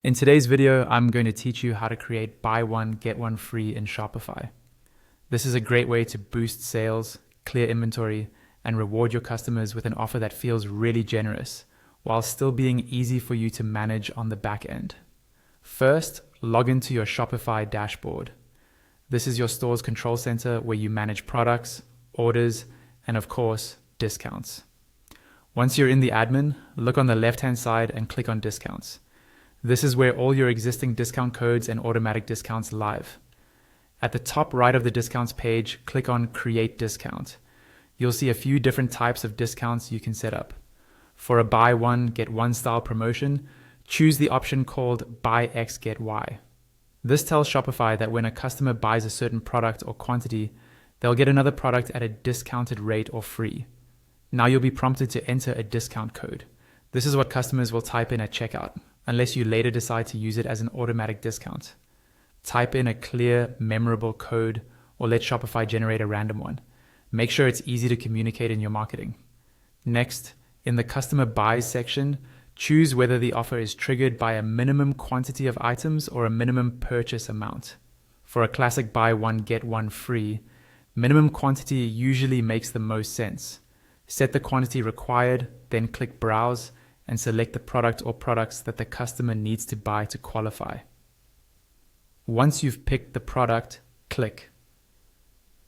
In today's video, I'm going to teach you how to create buy one, get one free in Shopify. This is a great way to boost sales, clear inventory, and reward your customers with an offer that feels really generous, while still being easy for you to manage on the back end. First, log into your Shopify dashboard. This is your store's control center where you manage products, orders, and of course, discounts. Once you're in the admin, look on the left-hand side and click on discounts. This is where all your existing discount codes and automatic discounts live. At the top right of the discounts page, click on Create Discount. You'll see a few different types of discounts you can set up. For a buy one, get one style promotion, choose the option called Buy X, Get Y. This tells Shopify that when a customer buys a certain product or quantity, they'll get another product at a discounted rate or free. Now you'll be prompted to enter a discount code. This is what customers will type in at checkout, unless you later decide to use it as an automatic discount. Type in a clear, memorable code or let Shopify generate a random one. Make sure it's easy to communicate in your marketing. Next, in the customer buys section, choose whether the offer is triggered by a minimum quantity of items or a minimum purchase amount. For a classic buy one, get one free, minimum quantity usually makes the most sense. Set the quantity required, then click Browse, and select the product or products that the customer needs to buy to qualify. Once you've picked the product, click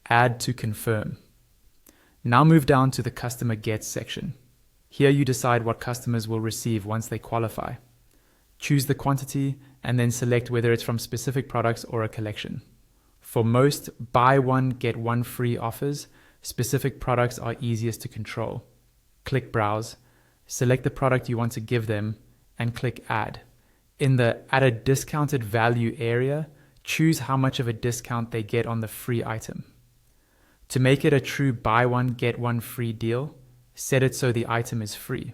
Add to confirm. Now move down to the Customer Gets section. Here you decide what customers will receive once they qualify. Choose the quantity and then select whether it's from specific products or a collection. For most buy one, get one free offers, specific products are easiest to control. Click Browse. Select the product you want to give them and click Add. In the At a Discounted Value area, choose how much of a discount they get on the free item. To make it a true buy one, get one free deal, set it so the item is free.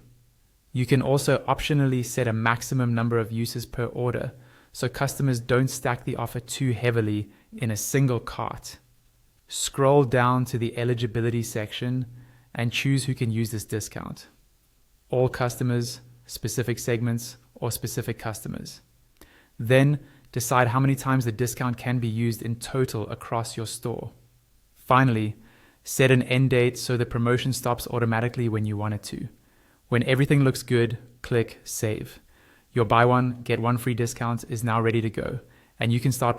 You can also optionally set a maximum number of uses per order so customers don't stack the offer too heavily in a single cart. Scroll down to the eligibility section and choose who can use this discount. All customers, specific segments, or specific customers. Then decide how many times the discount can be used in total across your store. Finally, set an end date so the promotion stops automatically when you want it to. When everything looks good, click Save. Your buy one, get one free discount is now ready to go, and you can start